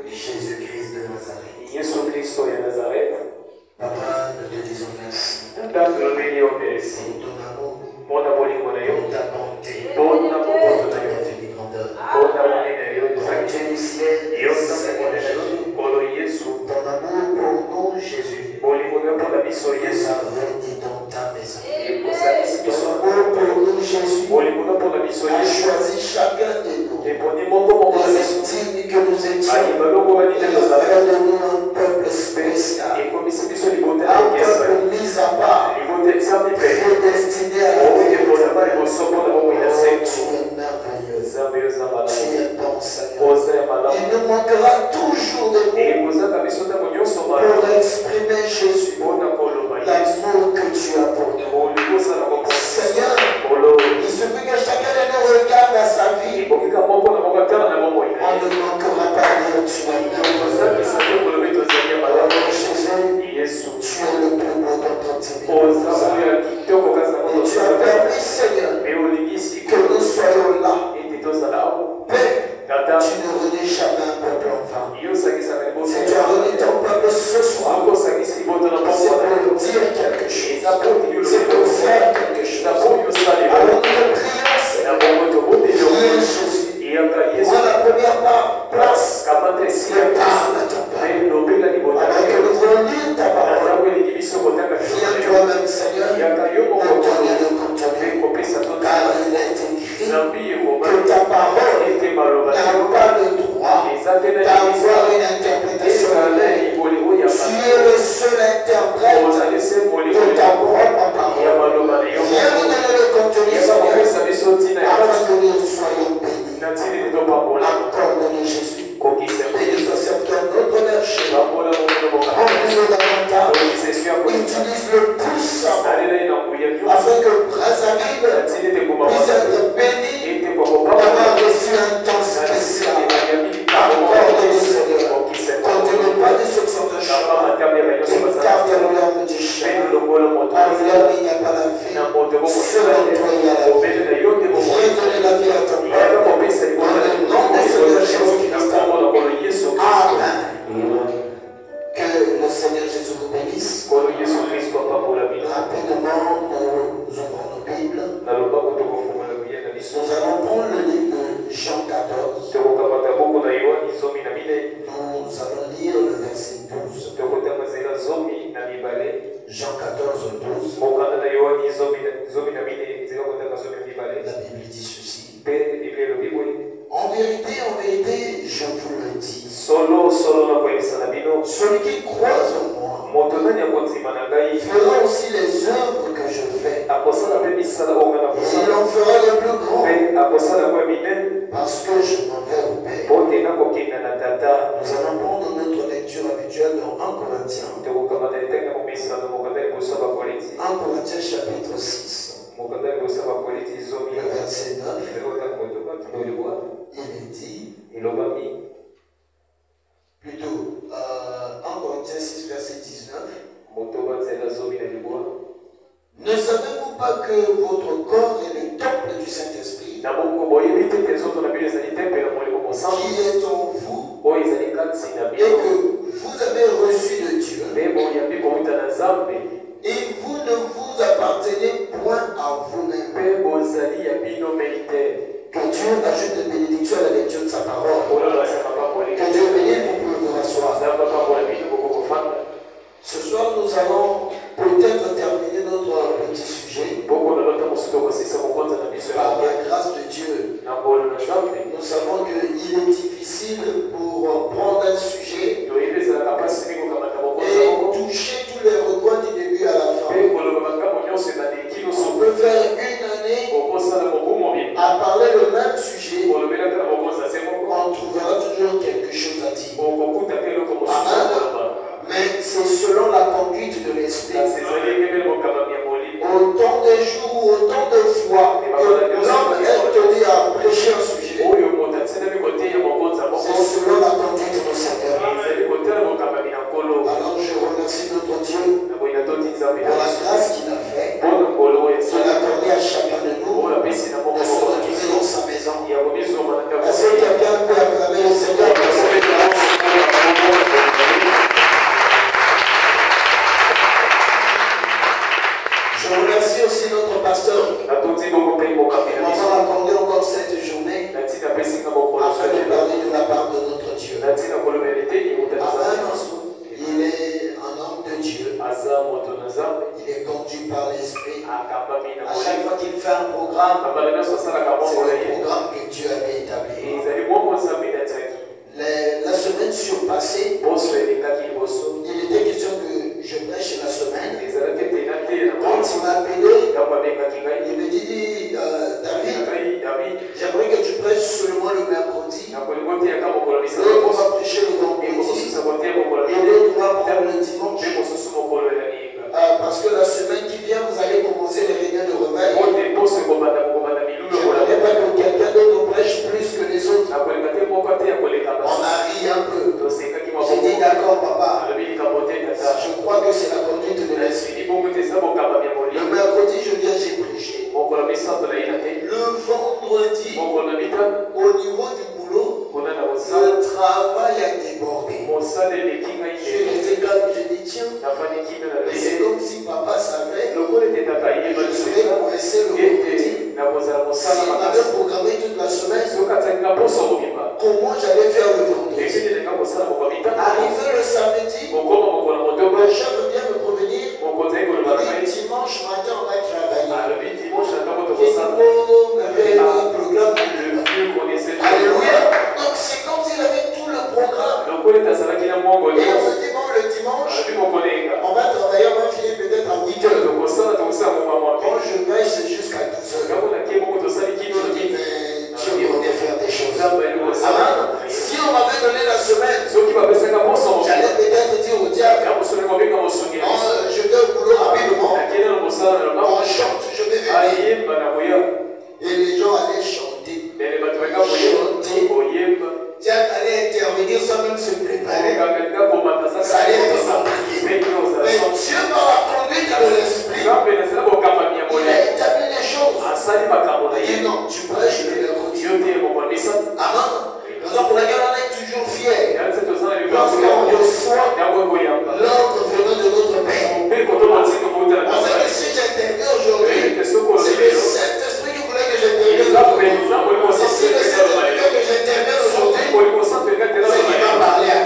Jésus-Christ de Nazareth. Yesu Kristo ya Nazareth. Papa, nous te disons merci. Tata tulobeli yo merci. Pour ton amour, Mpona bolingo na yo. pour ta bonté, Mpona pour bokoto ton na yo. infinie grandeur. Mpona monene na yo Dieu ezali. du ciel, Yo nzambe Seigneur monene na yo. Jésus, Nkolo Yesu. ton amour pour nous, Jésus, Bolingo na yo mpona biso Yesu. ça réunit dans ta maison. Ekosakisi Ton biso. amour pour nous, Jésus, Bolingo na mpona biso a Yesu. choisi chacun de nous, Eponi moko moko na les biso. intimes que nous étions, Ayi balongo et banini a tozala. fait de nous un peuple spécial, Ekomisi biso libota un ya kesa. peuple mis à part, Libota esambi mpe. prédestiné à la Oyo vie. mpona liboso mpona bomoi na Oh, se. tu es merveilleux, Nzambe yo eza tu malamu. es bon, Seigneur. Oza ya malamu. Il nous manquera toujours de mots ekozaka biso ntango nyonso malamu. pour exprimer Jésus, Mpona koloba Yesu. l'amour que tu as pour nous. Olingo osala kombo. Seigneur, Olo. il suffit que chacun de nous regarde à sa vie, Ekokika moko na moko atala na bomoi na on ye. ne manquera pas de dire tu es merveilleux. kozakisa te kolobi tozali ya Oh, malamu. Jésus, Yesu. tu es le plus beau dans ton timide. oza oyo ya kitoko kasi na Et moto tu as permis, Seigneur, me olingisi que nous soyons là. ete tozala awo Père, tata tu ne renies jamais un peuple en vain. yo osakisaka liboso Si tu as renié ton peuple ce soir, akosakisi liboso na c'est pokona pour dire quelque chose. eza po C'est pour faire quelque eza chose. po yosalela Alors nous te prions, na Seigneur, bongo tobondeli yo priez Jésus. eyaka yesu Prends la première place kamata esika et parle à ton Père. me lobela libota Alors que nous relire ta na parole, ntango elingi biso kotanga viens toi-même, Seigneur, yaka yo de moko donner le mpe contenu. kopesa Car totala il est écrit zambi ekoma que ta parole ete maloba n'a pas le droit eza te na d'avoir une interprétation. ezala libolingo ya Tu es le seul interprète ozali se molingo de ta propre ya parole. maloba na yo Viens nous donner le contenu, yaka Seigneur, kopesa biso ntina ya afin que nous soyons bénis. na ntina ete topambola Accorde-nous, Jésus. kokisa Bénis ton serviteur, notre Père chez nous. pambola mokono mokaka Remplis-le davantage. kokisa esu ya kolinga Utilise-le puissamment salelai na nguya nyonso afin que na Brazzaville ntina ete puisse komamata être béni ete d'avoir kokopambola reçu un temps na spécial. ntina ya mingi Accorde-nous, Seigneur. kokisa Continue pas de ce sont de na chemin. bamatambela nyonso Écarte bazala l'homme du chemin. mpe lokola moto En l'homme, il n'y a pas la vie. na moto Selon toi, il y a la vie. obele na yo te Viens bomoi donner la vie à ton yaka peuple. kopesa liboso na Au nom de Seigneur Jésus-Christ. lokolo yesu Amen. Que le Seigneur Jésus vous bénisse. kolo yesu kristo apambola bino Rapidement, nous ouvrons nos Bibles. nalobako tokofungola biye na biso Nous allons prendre le livre de Jean 14. tokokamata buku na yohani zomi na minei Nous allons lire le verset 12. tokotanga nzela zomi na mibale Jean 14, 12. mokanda na yohani zomi na minei nzela kotanga zomi na mibale La Bible dit ceci. mpe biblia elobi boye En vérité, je vous le dis. solo solo nakoyebisa na bino Celui qui croit en moi moto nani akondima na ngai fera aussi les œuvres que je fais. akosala mpe misala oyo nga Et il nakosala en fera de plus grands. mpe akosala kwe minene Parce que je m'en vais au Père. mpo te nakokenda na tata Nous allons prendre notre lecture habituelle dans 1 Corinthiens. tokokamata litanga momisano mokanda liboso ya bakoleti 1 Corinthiens chapitre 6, mokanda liboso ya bakoleti zomi le verset 9. ekotanga motoka tolibwa Il est dit, elobami plutôt 1 Corinthiens 6, verset 19. motoba nzela zomi na libwa Ne savez-vous pas que votre corps est le temple du Saint-Esprit na bongo boyebi te mpe nzoto na bino ezali tempele ya molimo mosantu qui est en vous oyo ezali kati na et bino que vous avez reçu de Dieu mpe boyambi kowuta na nzambe et vous ne vous appartenez point à vous-même. mpe bozali ya bino mei te Que Dieu ajoute de bénédiction à la lecture de sa parole. oyo basaka pambola Que Dieu bénisse, vous pouvez vous rasseoir. nzambe pambola bino bokokofanda Ce soir, nous allons peut-être terminer notre petit sujet. boko na lota mosusu tokosisa kokonza na biso Par ya la grâce de Dieu, na ngolo na nzambe nous savons qu'il est difficile pour prendre un sujet toyebi ezalaka mpasi mingi kokamata bokonza et moko toucher tous les recoins du début à la fin. mpe koloba makambo nyonso ebandeki On nyonso peut faire une année okosala mobu mobimba à parler le même sujet, kolobelaka na bokonza se moko on trouvera toujours quelque chose à dire. okokuta mpe eloko mosusu Amen. koloba Mais c'est selon la conduite de l'esprit. kasi ezali ekebeli bokamami ya molimo Autant de jours, autant de fois que l'homme est tenu à prêcher un sujet, oyo moto atinami koteya mokonza moko c'est L'autre va prêcher le vendredi. Et l'autre va prendre le dimanche. Parce que la semaine qui vient, vous allez commencer les réunions de réveil. Je n'aimerais pas que quelqu'un d'autre prêche plus que les autres. On a ri un peu. J'ai dit d'accord, papa. Je crois que c'est la conduite de l'esprit. Le mercredi, je viens, j'ai prêché. Le vendredi, au niveau du boulot, le travail a débordé. Je restais calme, je dis tiens, c'est comme si papa savait que je serais pressé le vendredi. Si on avait programmé toute la semaine, comment j'allais faire le vendredi? Arrivé le samedi, le chef vient me prévenir. Dimanche matin, on va travailler. Alléluia. Donc c'est comme s'il avait tout le programme. Et on se dit, bon, le dimanche, on va travailler, on va finir peut-être à 8 heures. Quand je veille, c'est jusqu'à 12 heures. Je dis, mais Dieu connaît faire des choses. Amen. Si on m'avait donné la semaine, j'allais peut-être dire au diable, je vais au boulot rapidement. On chante, je vais venir. Et les gens allaient chanter. Dieu allait intervenir sans même se préparer. Ça allait être compliqué. Mais Dieu, par la conduite de l'esprit, il a établi les choses. Il dit non, tu prêches le mercredi. Amen. Raison pour laquelle on est toujours fiers. Lorsqu'on reçoit l'ordre venant de notre Père. On sait que si j'interviens aujourd'hui, c'est le Saint-Esprit qui voulait que j'intervienne aujourd'hui. Et si le Saint-Esprit veut que j'intervienne aujourd'hui, c'est qu'il va parler à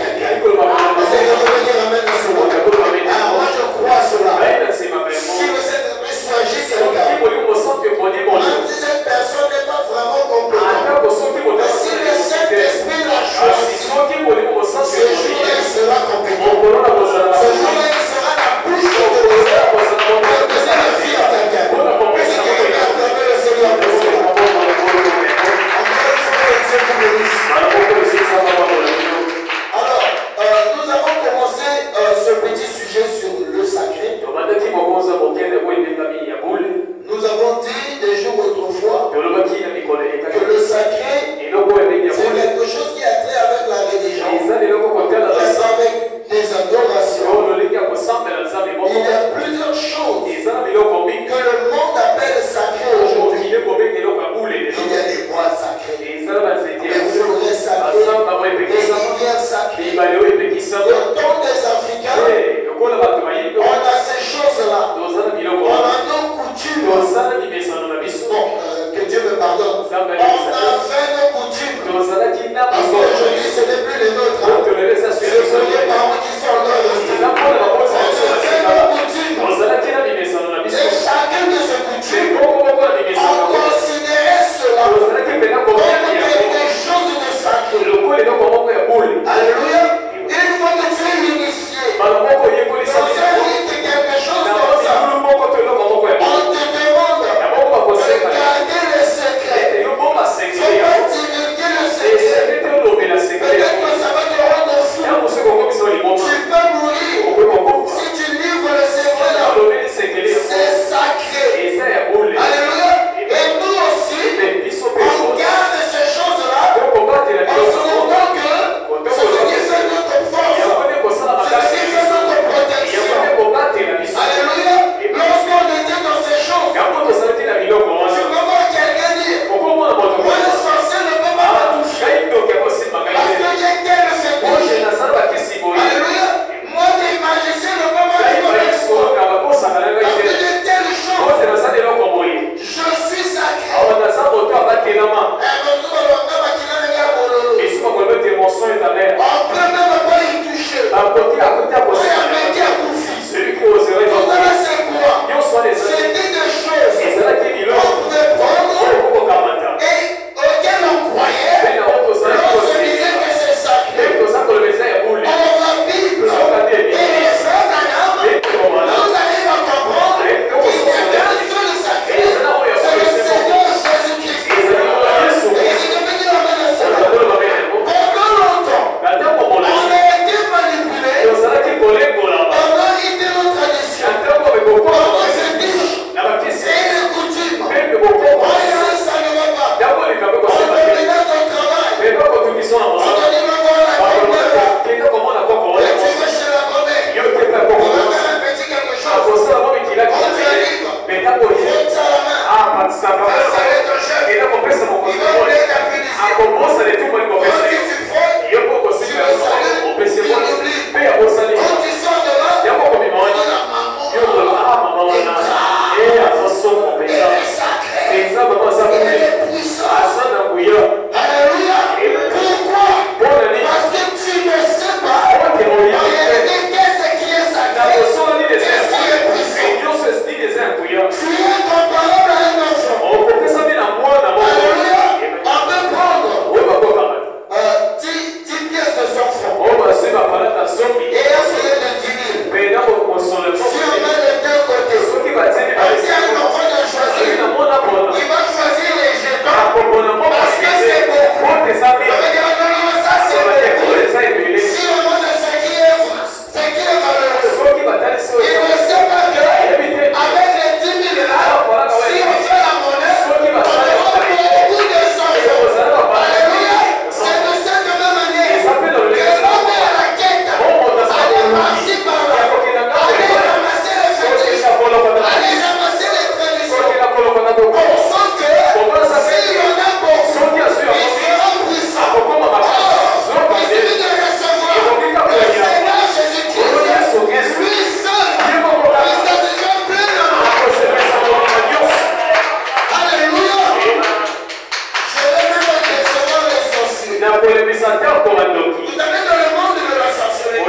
Vous savez, dans le monde de la sorcellerie,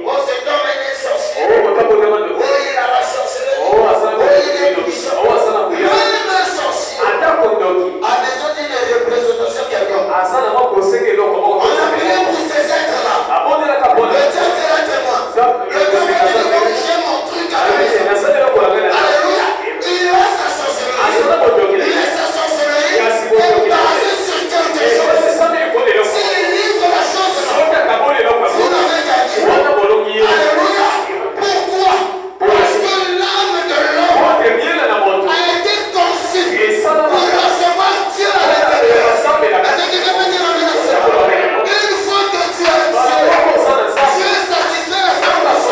oh, cet homme est sorcier. Oh, il a la sorcellerie. Oh, il est puissant. Même un sorcier a besoin d'une représentation quelconque. On a prié pour ces êtres-là. Le diable est là témoin. Le diable a dit, j'ai mon truc à la maison. Alléluia. Il a sa sorcellerie. Il a sa sorcellerie. Et basé sur quelque chose. S'il livre la chose là, vous l'avez gagné. Alléluia. Pourquoi? Parce que l'âme de l'homme a été conçue pour recevoir Dieu à l'intérieur. Est-ce que je peux dire en une fois que tu as Dieu satisfait à 100%.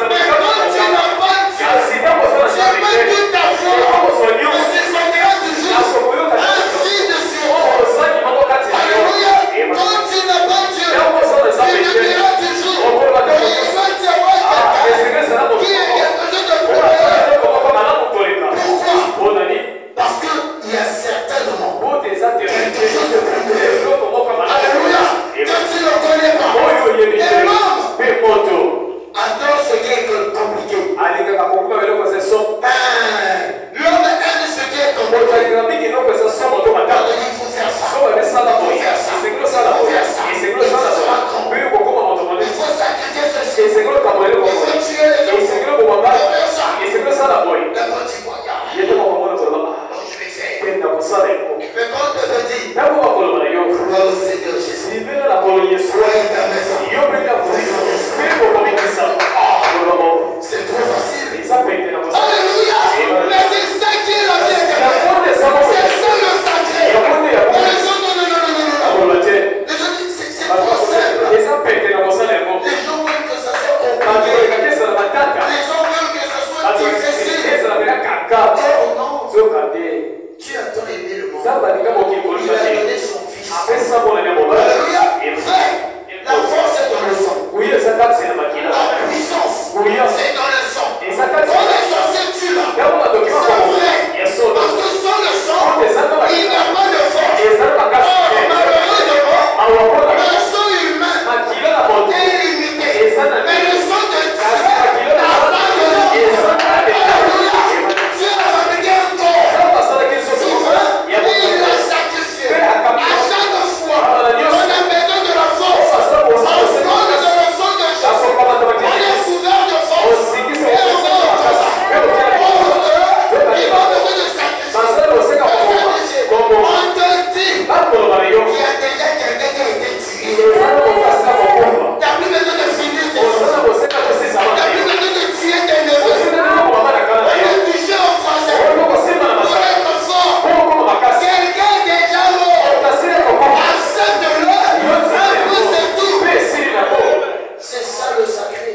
Mais quand tu n'as pas Dieu, tu peux tout avoir. Mais c'est son grand toujours. Ainsi de suite. Alléluia. Quand tu n'as pas Dieu, tu ne diras toujours. Il va y avoir quelqu'un qui est quelque chose de problème. Pourquoi? Parce qu'il y a certainement quelque chose de problème. Alléluia. Que tu ne connais pas. Et l'homme adore ce qui est compliqué. L'homme aime ce qui est compliqué. Il faut faire ça. Il faut faire ça. Il faut faire ça. Il faut il faut sacrifier ceci. Il faut tuer les autres. Il faut faire ça. Le petit voyage. Je vais essayer. Mais quand je te dis, gloire au Seigneur Jésus. Soyez ta maison. C'est trop facile. Alléluia. Mais c'est ça qui est la vie éternelle. C'est ça le sacré. Les gens, non. Les gens disent, c'est trop simple. Les gens veulent que ça soit compliqué. Les gens veulent que ça soit difficile. Oh non. Tu as tant aimé le monde. Il a donné son fils. Alléluia. La force est dans le sang. La puissance c'est dans le sang. Quand les sorciers tuent là, c'est vrai. Parce que sans le sang, il n'y a pas de force. Malheureusement, le sang humain est limité. Mais le sang de Dieu n'a pas de limite. Alléluia. Dieu a fabriqué un corps. Souvent, il l'a sacrifié. À chaque fois, on a besoin de la force. Parce qu'on est dans le sang de Jésus. On est couvert de force. Et on va au il va besoin de sacrifice. On te dit, il y a déjà quelqu'un qui a été tué. Tu n'as plus besoin de finir tes choses. Tu n'as plus besoin de tuer tes neveux. On est touché en français. Pour être fort. Quelqu'un est déjà mort. Accepte-le. Un peu c'est tout. C'est ça le sacré.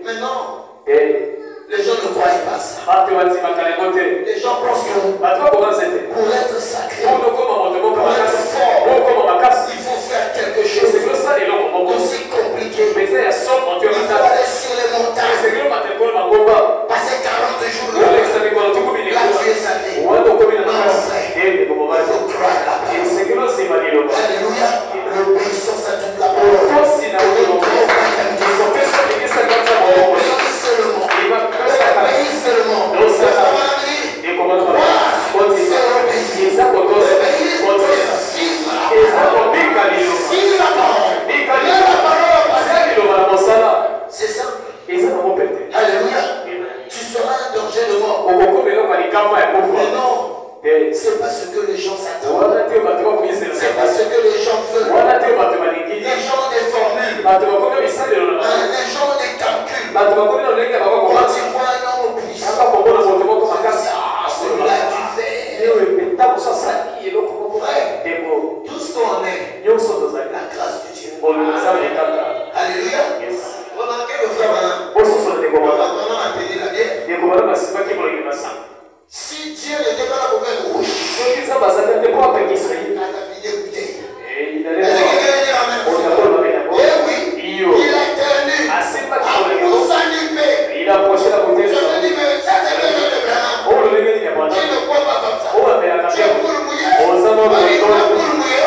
Maintenant, les gens ne croient pas ça. Les gens pensent que pour être sacré, pour être fort, il faut faire quelque chose d'aussi compliqué. Il faut aller sur les montagnes, passer 40 jours là, tu es salvé. Non, frère, il faut croire la parole. Alléluia. L'obéissance à toute la parole. C'est simple. Alléluia. Tu seras un danger de mort. Mais non. C'est pas ce que les gens s'attendent. C'est pas ce que les gens veulent. Les gens ont des formules. Les gens ont des calculs. Quand tu vois un homme puissant, celui-là tu fais. Tout ce qu'on est, la grâce de Dieu. Alléluia. Remarquez le frère Madame. On a appelé la bière. Si Dieu n'était pas là pour faire rouge, il a vidé bouteille. Est-ce que quelqu'un veut dire amen? Eh oui, il a tenu à pousse à nipper. Je me dis, mais ça c'est le jeu de Branham. Tu ne crois pas comme ça. Tu es pour le mouiller. Il est pour le mouiller.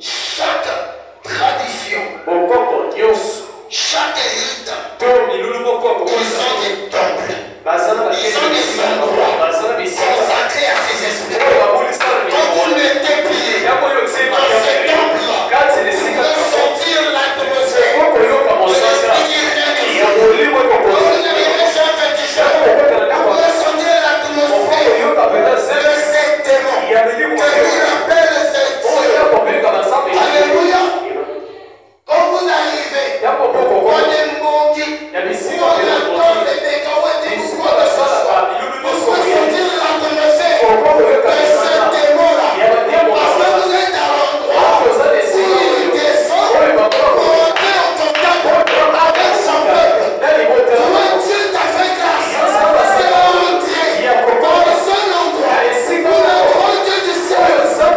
chaque tradition, chaque rite, ils ont des temples, ils ont des endroits consacrés à ces esprits. Quand vous mettez pied dans ces temples-là, vous pouvez sentir l'atmosphère. L'esprit qui règne. Vous n'avez déjà fait du chant. Vous pouvez sentir l'atmosphère de cet démon que lui appelle cette Dieu. Alléluia. Quand vous arrivez, on est mongi, on entend les décaouettes et tout quoi que ce soit. Vous pouvez sentir l'atmosphère de ce démon-là. Parce que vous êtes à l'endroit où il descend pour entrer en contact avec son peuple. Toi, Dieu t'a fait grâce. C'est entrer dans le seul endroit où le grand Dieu du ciel descend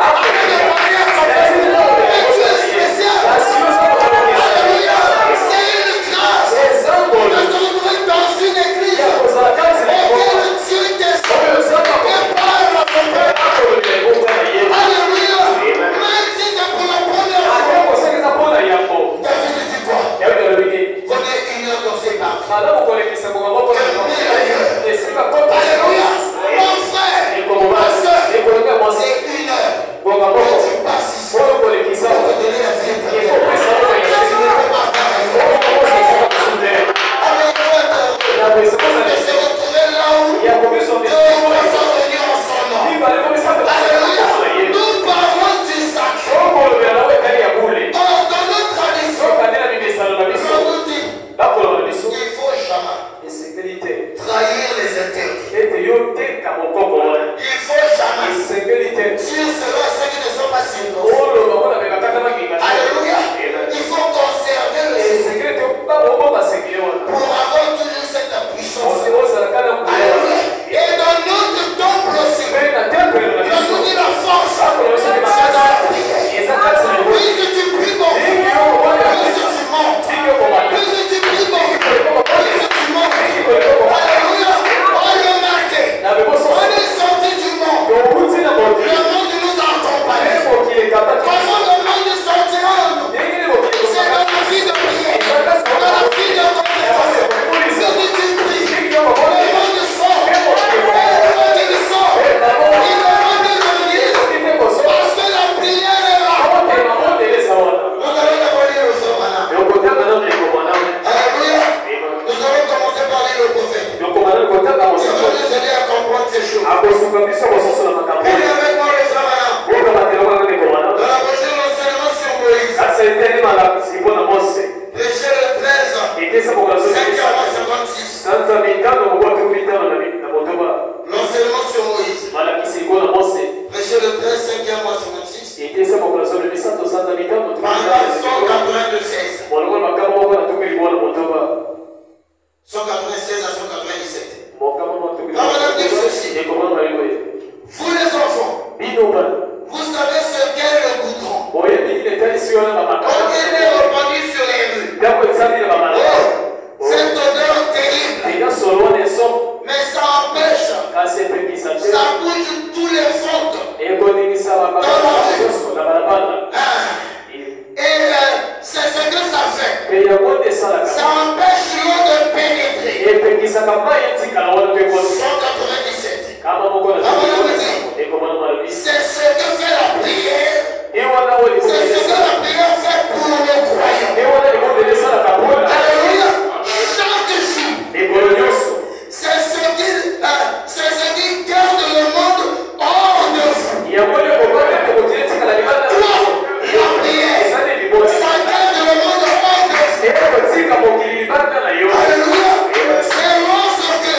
avec des manières sans peuple. Et tu es spécial. Alléluia. C'est une grâce de se retrouver dans une église auquel Dieu descend et parle à son peuple. Alléluia. Même si c'est pour la première fois. David dit quoi? Prenez une heure dans ses pas. Alléluia. Mon frère, ma soeur, c'est une heure. Que tu passes ici pour te donner la vie éternelle. Si tu ne peux pas faire de se retrouver là où deux sont venus en son nom. Alléluia. Nous parlons du sacré. Or, dans notre tradition, on nous dit il faut jamais trahir les interdits. Il faut jamais dire cela à ceux qui ne sont pas circoncis. Alléluia. Il faut conserver le secret pour avoir toujours cette puissance. Alléluia. Et dans notre temple aussi, on nous dit la force, c'est dans la prière. Plus que tu pries beaucoup, plus que tu montes. Plus que tu pries beaucoup, plus que tu montes. Alléluia. On est marqué. On est sorti du monde. Le monde nous a accompagnés. Comment le monde sortira en nous? C'est dans la vie de prière, dans la vie de consécration. Si tu pries, le monde sort. Et le monde il sort. Et le monde réunit. Parce que la prière est là. Nous allons d'abord lire le psaume maintenant. Alléluia. Nous allons commencer par lire le prophète. Il va nous aider à comprendre ces choses. Prenez avec moi le psaume maintenant. Dans la prochaine enseignement sur Moïse. Prêchez le 13, 5 mois 56. L'enseignement sur Moïse. Prêchez le 13, 5 mois 56. Paragraphe 196. 196 à 197. La madame dit ceci. Vous les enfants, vous savez ce qu'est le goudron. Quand il est répandu sur les rues. Oh, cette odeur terrible. Mais ça empêche. Ça bouge tous les fonds dans la rue. Et c'est ce que ça fait. Ça empêche l'eau de pénétrer. 197. C'est ce que fait la prière. C'est ce que la prière fait pour les croyants. Alléluia. Chaque jour. C'est ce qui garde le monde hors de vous. La prière, ça garde le monde hors de vous. Alléluia. C'est lorsque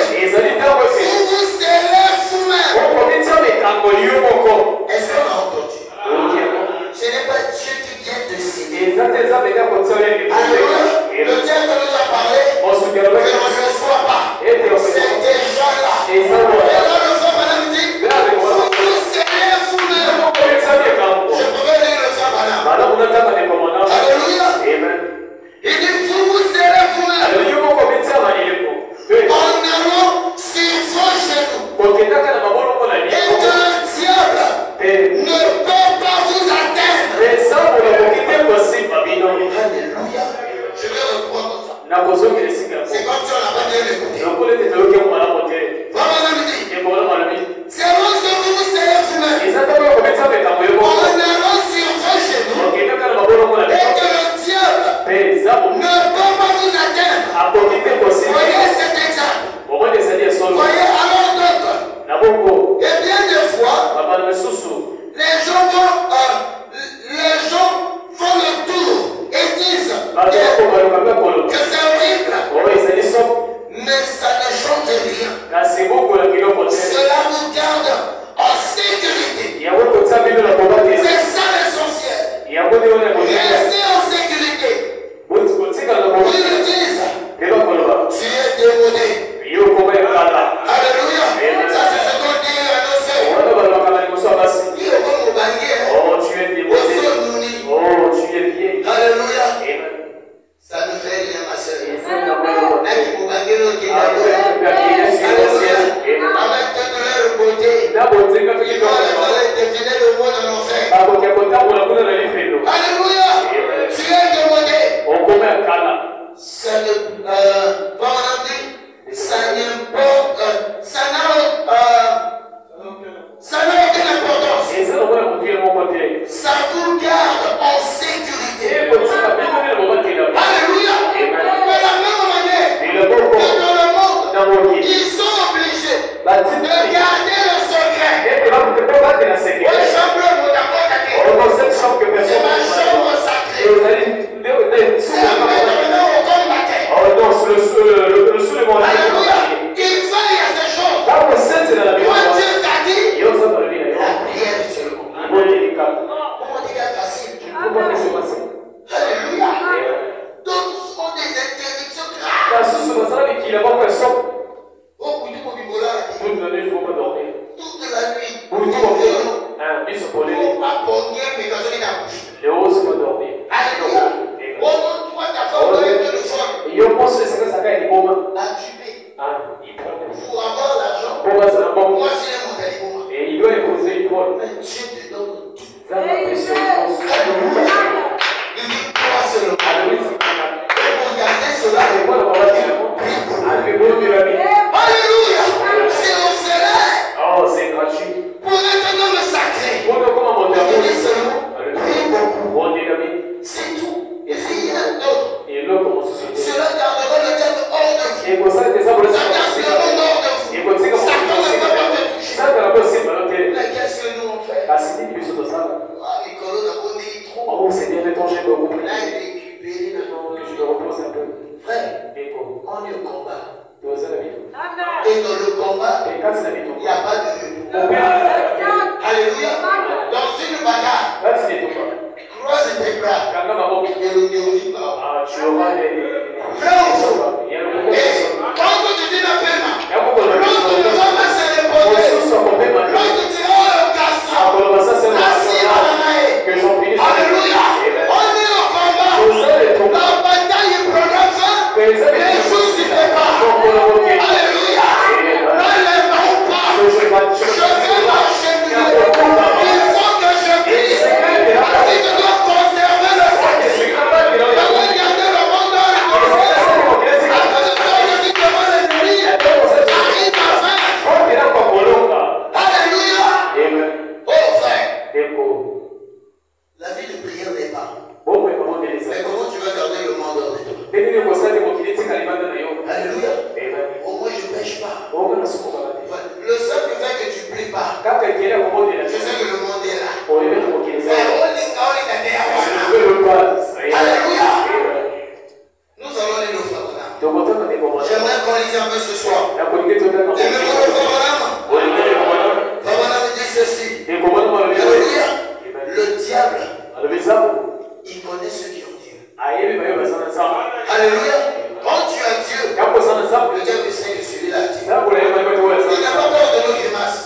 deviner le mot de l'enfer. Alléluia. Tu es demandé. Ça ne, ça n'a aucune importance. Ça vous garde en sécurité. Alléluia. De la même manière que dans le monde, ils sont obligés de garder le secret. C'est ma chambre sacrée. C'est un maintenant au combattant. Alléluia. Il veille à ces choses. Quand Dieu t'a dit, la prière c'est le combat. Comment dire facile? Alléluia. D'autres ont des interdictions graves. Toute la nuit. Il ne faut pas pogner, mais quand on est dans la bouche. Alléluia. Toi, ta femme doit être le fond. Pour avoir l'argent, moi c'est mon téléphone. Mais Dieu te donne tout. Il dit toi seulement. Et pour garder cela, alléluia. C'est au salaire. C'est gratuit. Pour être un homme sacré. Il dit seulement, prie beaucoup. C'est tout. Et rien d'autre. Cela gardera le diable hors de vous. Ça garde le monde hors de vous. Satan ne peut pas te toucher. Mais qu'est-ce que nous on fait? Ah, Nicolas n'a pas dit trop. Oh, Seigneur, de ton j'ai beaucoup. Là, il est récupéré maintenant. Que je me repose un peu. Frère, on est au combat. Et dans le combat, il n'y a pas de repos. Alléluia. Dans une bagarre, croise tes bras. Et le déroule pas. Frère, et quand tu dis la peine, l'autre ne va pas se reposer. L'autre dira le garçon. Assis à la main. Alléluia. On est au combat. La bataille est programmée. Les choses ne fait pas. Alléluia. Là, les mains pas. Je vais marcher mieux. Il faut que je prie. Si tu dois conserver le sacré, tu dois garder le monde dans le corps. Alléluia. Oh frère, la vie de prière n'est pas. Mais comment tu vas garder le monde hors de toi? Alléluia. Au moins je ne pêche pas. Le simple fait que tu ne pries pas, je sais que le monde est là. Alléluia. Nous allons aller au Fabanam. J'aimerais qu'on lise un peu ce soir. Fabanam dit ceci. Alléluia. Le diable, il connaît ceux qui ont Dieu. Alléluia. Quand tu as Dieu, le diable sait que celui-là a Dieu. Il n'a pas peur de nos grimaces.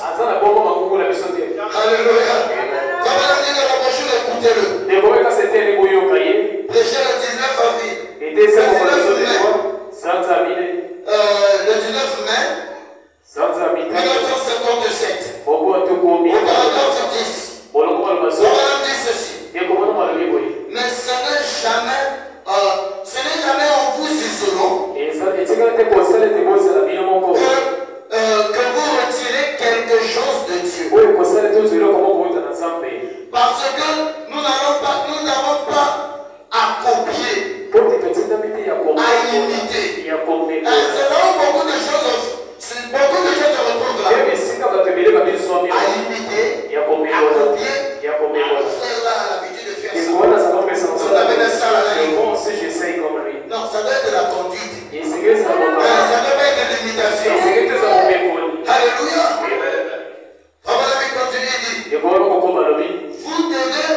Alléluia. Fabanam dit dans la brochure, écoutez-le. Prêchez le 19 avril. Le 19 mai 1957. Au paragraphe 10. Fabanam dit ceci. Mais ce n'est jamais en vous isolant que vous retirez quelque chose de Dieu. Parce que nous n'avons pas à copier, à imiter. C'est là où beaucoup de choses se retrouvent là. À imiter, à copier. Frère là a l'habitude de faire ça. On appelle ça la non, ça doit être de la conduite. Ça doit pas être de l'imitation. Alléluia. Fabanam continue et dit, vous devez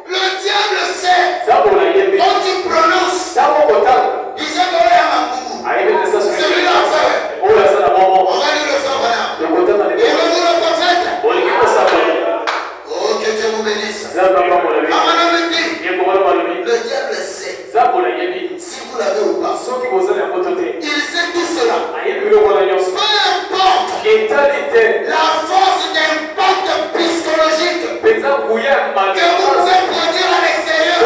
Le diable sait. Quand tu prononces, il sait qu'il y a un boubou. Celui-là fait. On va lui le faire maintenant. Et on nous le prophète. Oh, que Dieu vous bénisse. Le diable sait. Si vous l'avez ou pas. Il sait tout cela. Peu importe la force d'impact psychologique que vous pouvez produire à l'extérieur.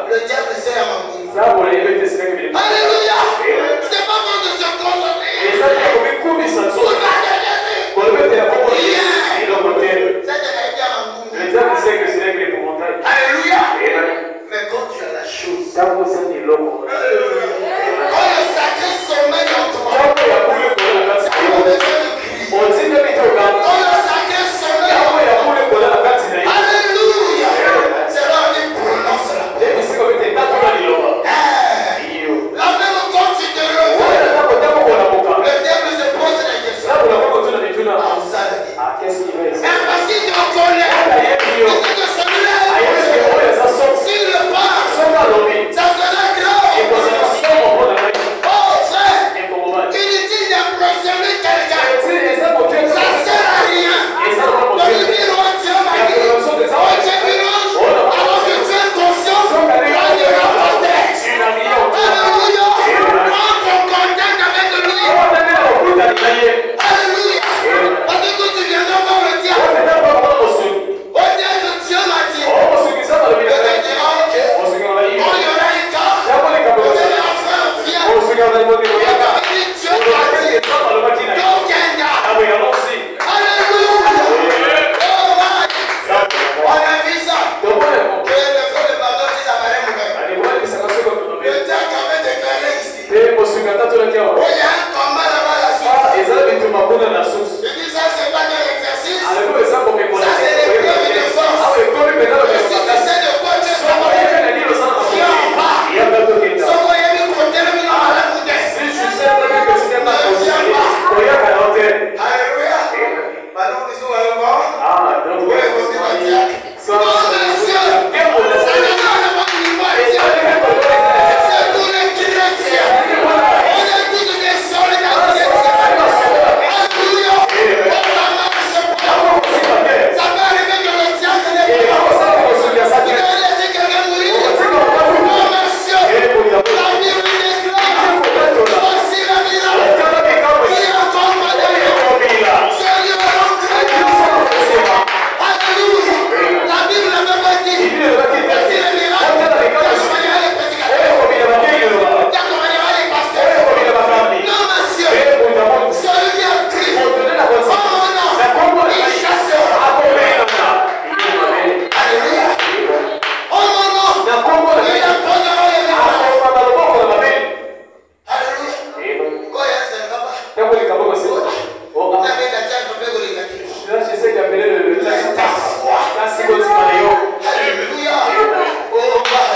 Le diable sait à mon bout. Alléluia. C'est pas bon de se concentrer. Alléluia. Mais quand tu as la chose, quand le sacré sommeil en toi, alléluia. C'est là où il prononce la paix. La même quand tu te réveilles, le diable se pose la question. Qu'est-ce qu'il veut? Parce qu'il te connaît. Il dit que celui-là, s'il le passe, ça sera grave. Oh frère, inutile d'impressionner quelqu'un. Ça sert à rien. Donc il dit, oh Dieu m'a dit, oh Dieu Miroge, alors que tu es conscient, on ira porter. Alléluia. Quand on contacte avec lui, alléluia. Parce que quand tu viendras voir le diable, oh Dieu m'a dit, il te dira ok, on y aura une carte, on dira frère, viens. Il a dit Dieu m'a dit, donc alléluia. Oh my, on a vu ça. Que le frère de pardon dit ça paraît mauvais. Le diable avait déclaré ici. Il y a un combat là-bas la source. Il dit ça c'est pas de l'exercice. Ça c'est l'épreuve de force. Et si tu sais de quoi tu es capable, viens en bas. Sans quoi il y a une côté de la bouteille. Ne viens pas. Alléluia. Maintenant nous sommes allés voir. Oui, vous dites pas dire. Non monsieur, ça n'est pas le bon niveau. C'est tous les chrétiens. On est tous des soldats chrétiens. Alléluia. Ça marche pas. Ça peut arriver que le diable n'est pas. Il a laissé quelqu'un mourir. Non monsieur, la Bible déclare. Voici la miracle. Qui a encore pas d'ailleurs. Seigneur, alléluia. La Bible n'a même pas dit. Voici le miracle. T'accompagneras les prédicateurs. T'accompagneras les pasteurs. Non monsieur, celui qui a Christ. Oh non, il chassera. Alléluia. Oh non, il apposera les mains. Alléluia. Quand il y a un là-bas, on avait la tête de ta foi. Alléluia. Oh my.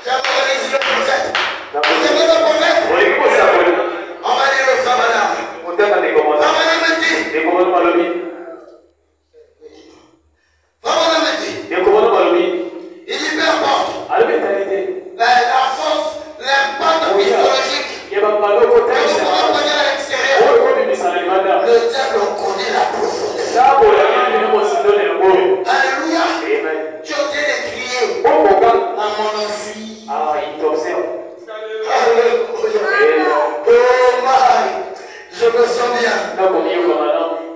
J'aimerais les yeux de prophète. Vous aimez le prophète? On va dire le frère madame. Frère madame me dit. Frère madame me dit. Il dit peu importe. La force, l'impact psychologique que vous pouvez produire à l'extérieur. Le diable connaît la profondeur. Alléluia. Tu as été crié à mon enfant. Il t'observe. Alléluia. Oh my. Je me sens bien.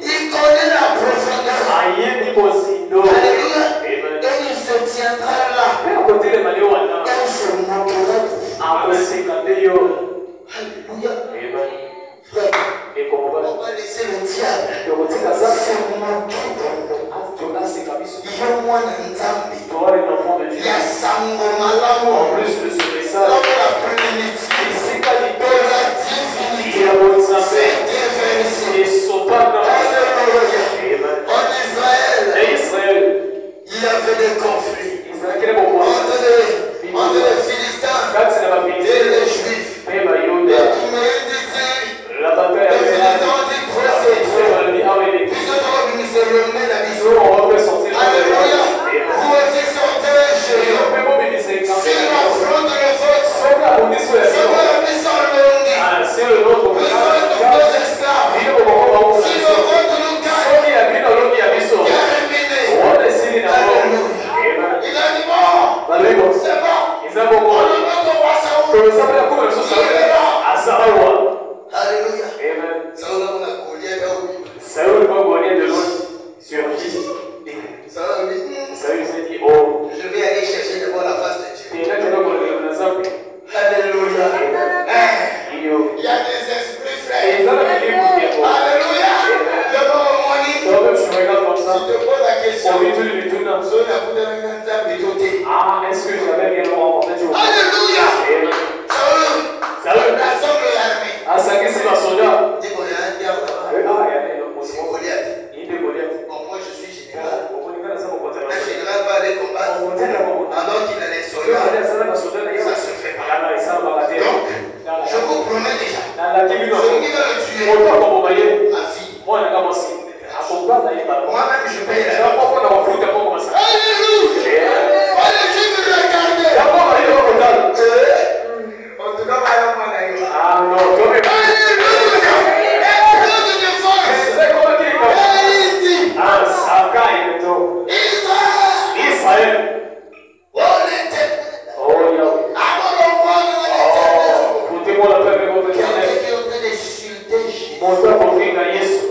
Il connaît la profondeur. Alléluia. Et il se tiendra là. Et il se moquera. Alléluia. Frère, on va laisser le diable se moquer de nous. Yo Nzambi. Il y a Sango Malamu. En plus de ce message, dans la plénitude de la divinité. C'est déversé. Alléluia. En Israël, il y avait des conflits entre les Philistins et les Juifs. Et tu me dis, qui va le tuer? Ma fille. Moi-même, je paye la dot. Alléluia. Allez, je veux regarder. En tout cas, alléluia. Épreuve de force. Haïti. Israël. Oh, l'éternel. Avant le roi de l'éternel. Quelqu'un qui est en train d'insulter Jésus.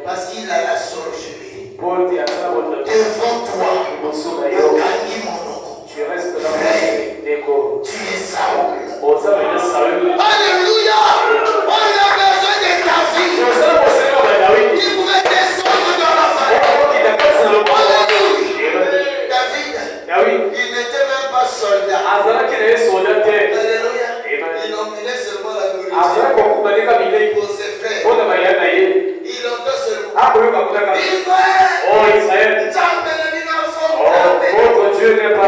Parce qu'il a la sorcellerie. Devant toi, Ogani Monoko. Frère, tu es Saoul. Alléluia. On a besoin de ta vie. Qui pouvait descendre dans la vallée. Alléluia. David, il n'était même pas soldat. Alléluia. Il emmenait seulement la nourriture pour ses frères. Il entend seulement Israël. Votre Dieu n'est pas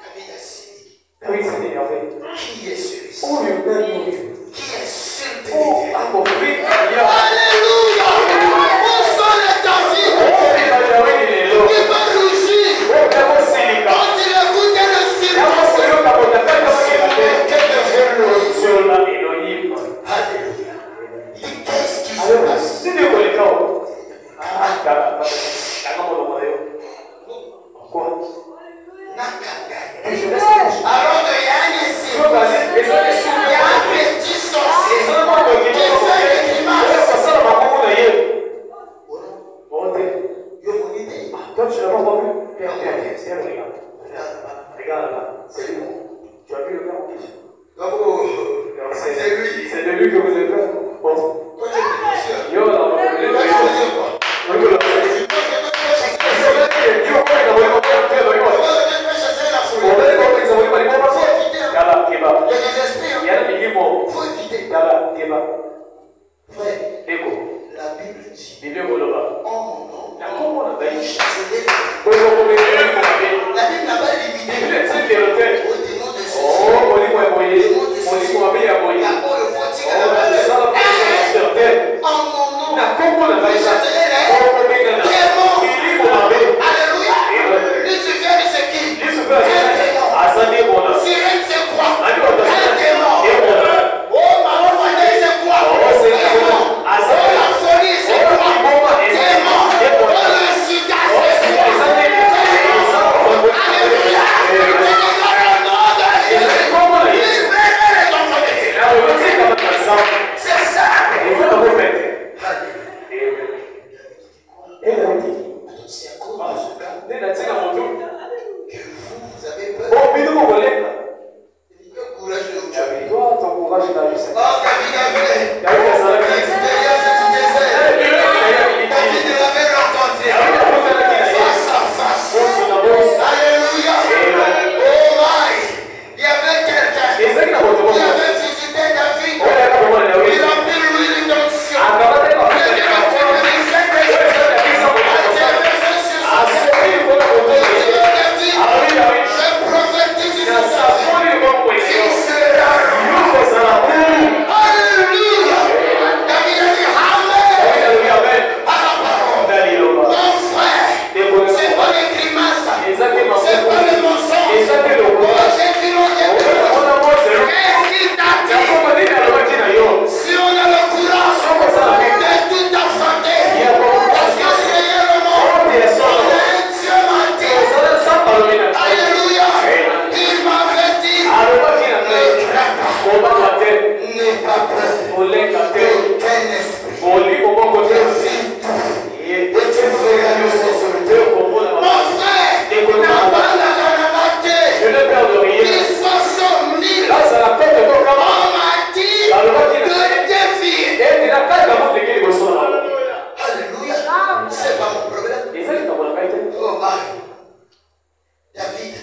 David a signé. Qui est celui-ci? Qui est celui-ci? Alléluia. Où sont les David? Qui va rougir quand il écoutait le silence? Quel devient Alléluia. Qu'est-ce qui se passe? Alors que Yann ici, il y a un petit sorcier qui fait des grimaces. Toi, tu l'as pas vu? Regarde là. C'est lui. Tu as vu le gars en question? C'est lui. C'est de lui que vous êtes là. Bon. Toi, tu es sûr. Yo, là, on va Tu veux dire quoi? Tu veux chasser la foule. Il y a des esprits. Faut éviter. Frère, la Bible dit en mon nom, je chasserai. La Bible n'a pas limité au démon de ceci. D'abord le fatigue à la base. En mon nom, je chasserai les démons. Alléluia. Lucifer, c'est qui? Un démon. Sirène, c'est quoi? Un démon. Oh, maman, c'est quoi? Démon. Oh, la folie, c'est quoi? Démon. Oh, le sida, c'est quoi? Alléluia. C'est ça. C'est à cause de ce gars que vous avez peur. Quel courage de vous avez. Toi, ton courage là, je sais pas. Oh, David avait l'expérience du désert. David l'avait rencontré face à face. Alléluia. Oh my. Il y avait quelqu'un qui avait visité David. Il a mis l'huile d'onction. Il a fait je prophétise sur sa vie. Il sera alléluia. David a dit amen à la parole. Mon frère, c'est pas les grimaces, c'est pas les mensonges. Oh, j'ai dit l'on est qu'est-ce qu'il t'a dit? Si on a le courage de tout affronter, parce que réellement, on est Dieu m'a dit. Alléluia. Il m'avait dit ne crains pas, n'aie pas peur. Aucun esprit t'invite et tu feras le résultat. Mon frère, n'a pas la ganamate. Ils sont 100 000. On m'a dit de défier. Alléluia. C'est pas mon problème. Oh my. David.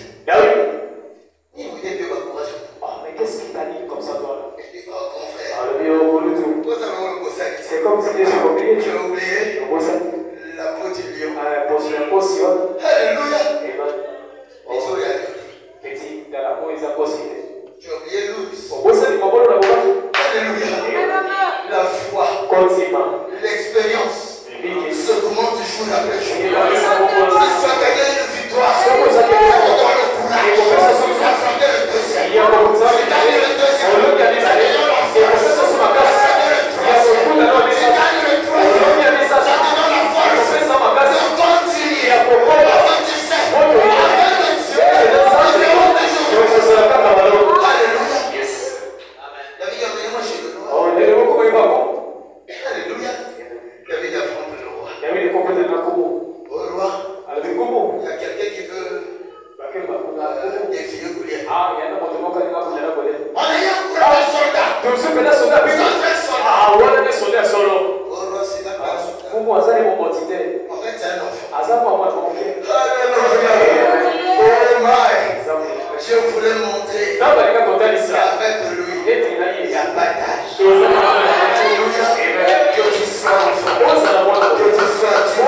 Il vous dit que votre courage. Mais qu'est-ce qui t'a dit comme ça, toi? Oh, confrère. Alléluia. Vous Tu as oublié Lourdes. Alléluia. La foi. L'expérience. C'est comment tu joues la pêche. Si tu as gagné une victoire, tu as le courage. Tu as affronté le deuxième. Tu as gagné le deuxième. Tu as gagné la foi. Tu as gagné le troisième. Tu as gagné le troisième. Tu as gagné la force. De continuer. Avant tu sais. Avant que Dieu. Alléluia. David a dit, moi je le vois. Alléluia. David affronte le roi. Au roi, il y a quelqu'un qui veut défier Goliath. En ayant couru un soldat. Au roi, c'est même pas un soldat. En fait, c'est un enfant. Alléluia. Oh my. Je voulais montrer qu'avec lui, il n'y a pas d'âge. Alléluia. Que tu sois enfant. Que tu sois Dieu.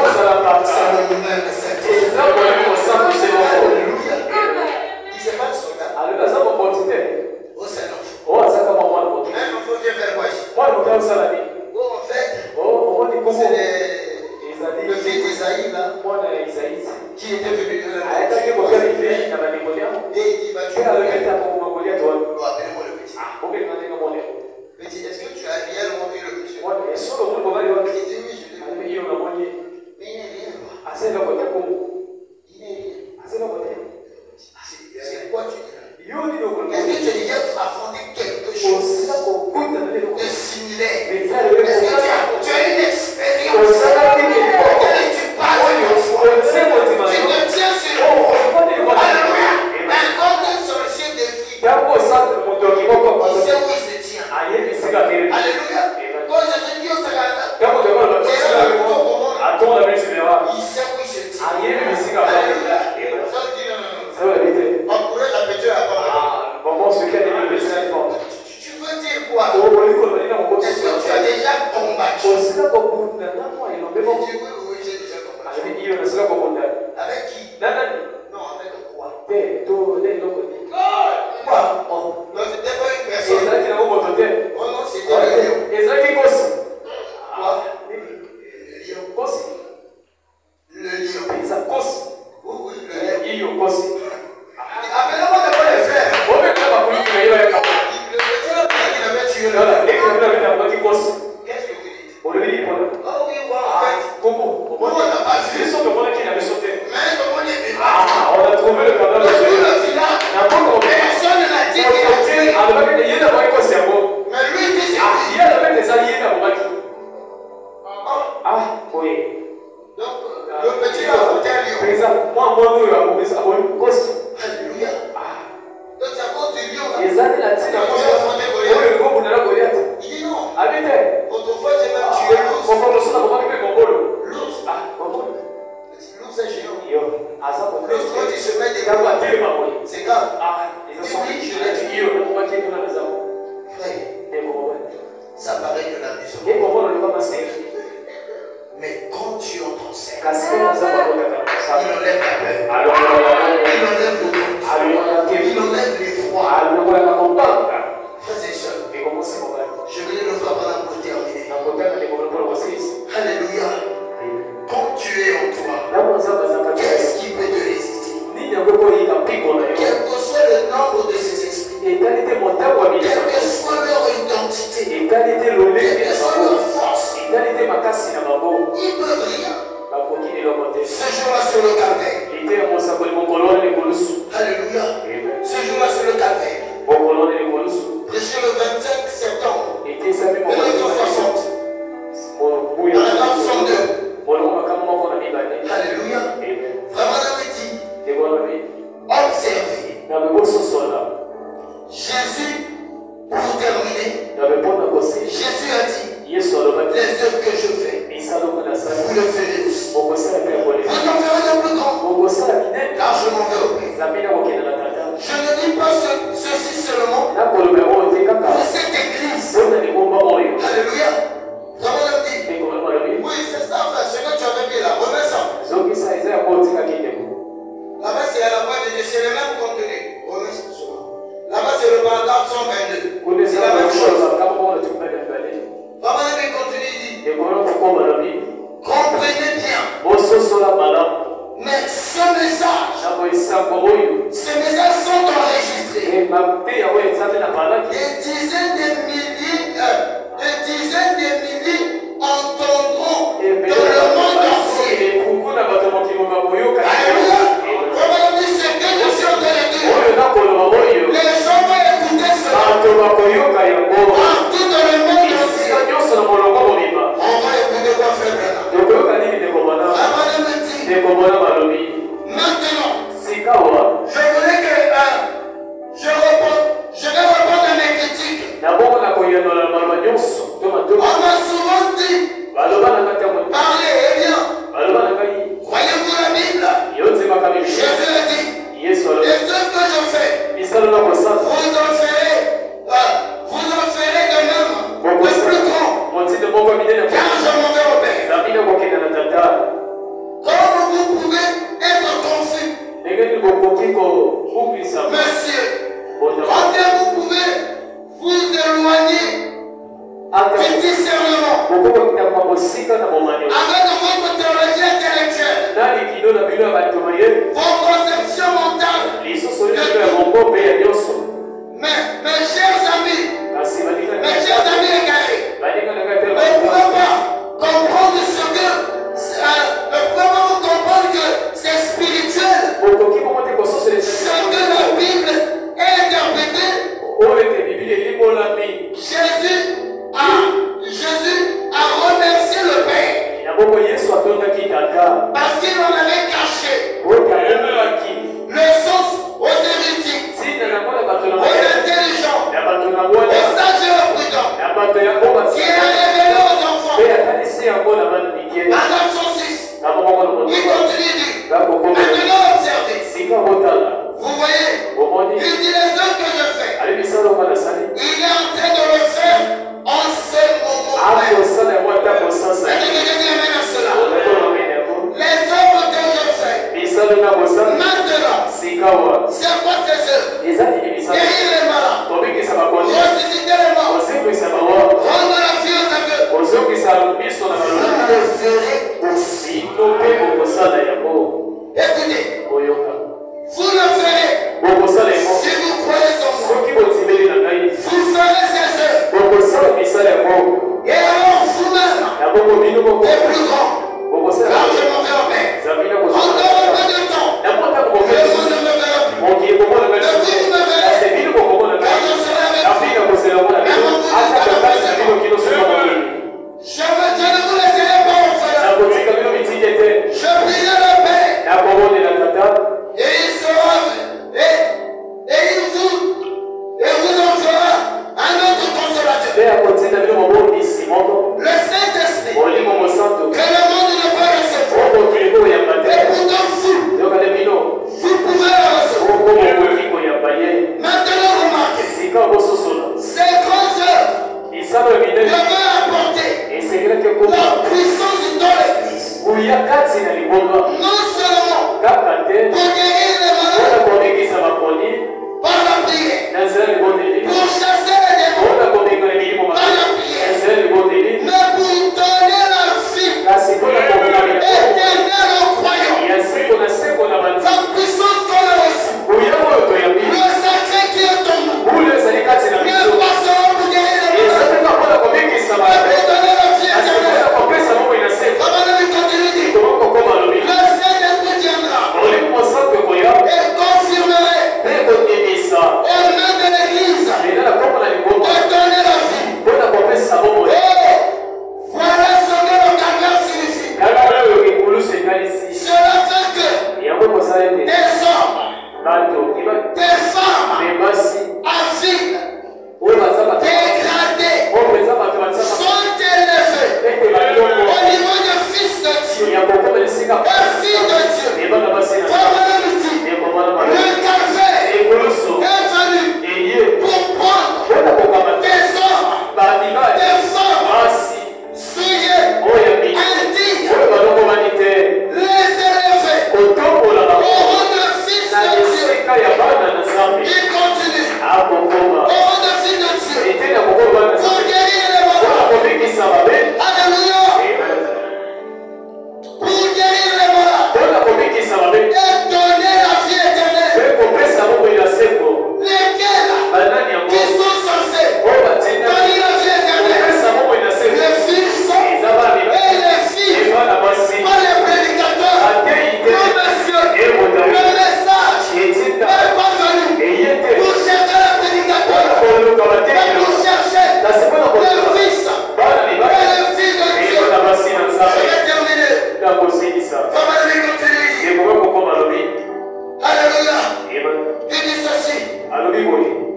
Ça ne nous mène cette Alléluia. Il n'est pas un soldat. Oh, c'est un enfant. Un enfant vient vers moi. Oh, en fait, c'est le fils d'Isaïe là, qui était venu de la et il dit, bah, tu vas appelez-moi le petit. Petit, est-ce que tu as réellement vu le petit? Il dit, oui, je l'ai vu. Mais il n'est rien. Il n'est rien. C'est quoi tu dis? Est-ce que tu as déjà affronté quelque chose de similaire? Est-ce que tu as une expérience? Et tu passes une fois. Tu te tiens sur le roi. Alléluia. Mais quand un sorcier défie, il sait où il se tient. Alléluia. Quand je te dis au Sagada, il sait où il se tient. Alléluia. Ça dit non. On pourrait répéter à part. Tu veux dire 122. C'est la même chose. Papa Nabi continue, il dit. Comprenez bien. Mais ce message sont enregistrés. Et dizaines de milliers entendront dans le monde entier. Alléluia. Comment on dit ce que je suis en train de dire? Les gens vont écouter cela. Partout dans le monde entier. On va écouter quoi faire maintenant. Maintenant, je voulais que je vais répondre à mes critiques. On m'a souvent dit, parlez, eh bien, croyez-vous la Bible? Jésus a dit, et ce que je fais, vous en ferez de même, de plus grand, car je m'en vais au Père. Comme vous pouvez être confus, monsieur, combien vous pouvez vous éloigner du discernement avec votre théologie intellectuelle, vos conceptions mentales. Mais mes chers amis égarés, ne pouvez pas comprendre que c'est spirituel. Ce que la Bible est interprétée, Jésus a remercié le Père parce qu'il en avait caché le sens aux héritiers.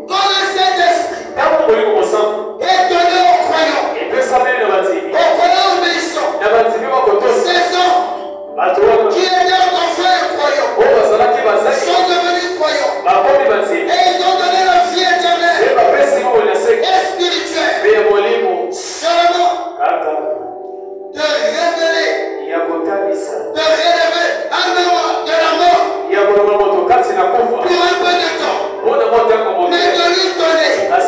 Quand le Saint-Esprit est donné aux croyants, aux croyants obéissants, ces hommes qui étaient enfants et croyants sont devenus croyants. Et ils ont donné la vie éternelle et spirituelle. Seulement de révéler un homme de la mort pour un peu de temps, mais de lui donner la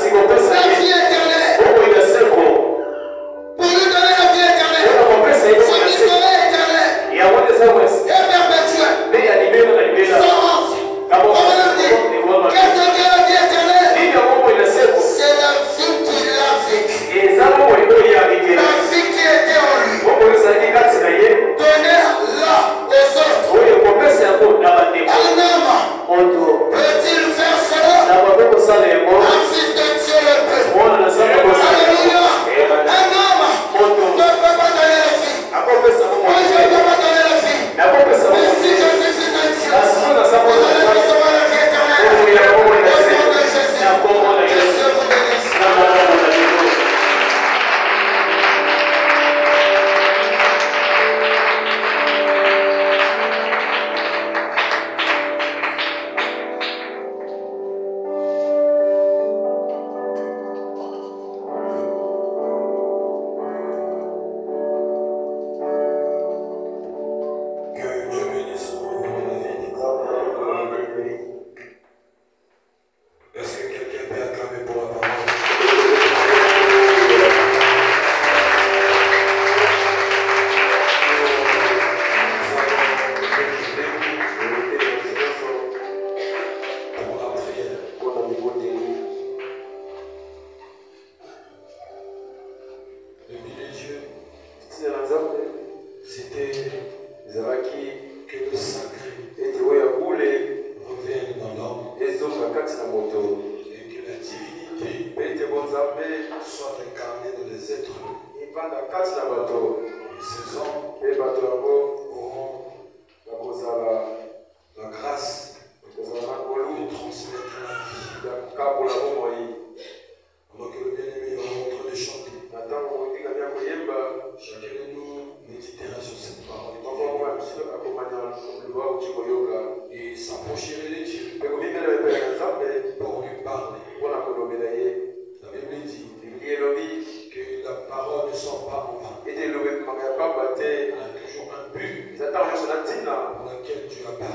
vie éternelle. Pour lui donner la vie éternelle, ce qui serait éternel et perpétuel, sans honte. On va leur dire, qu'est-ce que la vie éternelle? C'est la vie qu'il a vécue, la vie qui était en lui, donnée là aux autres. Un homme peut-il faire cela? Un fils de Dieu le peut. Alléluia. Un homme ne peut pas donner la vie. Moi je ne peux pas donner la vie. Mais si je suis fils de Dieu, vous allez recevoir la vie éternelle. Au nom de Jésus. Que Dieu vous bénisse. Est-ce que quelqu'un peut acclamer pour la parole? Pour la prière. Le milieu, c'était que le sacré revienne dans l'homme et que la divinité soit incarnée dans les êtres humains. Et ces hommes auront la grâce de transmettre la vie. Pendant que le bien-aimé va en train de chanter, chacun de nous méditera sur cette parole et s'approcherait de Dieu pour lui parler. La Bible dit que la parole ne sort pas en vain. Elle a toujours un but pour lequel Dieu a parlé.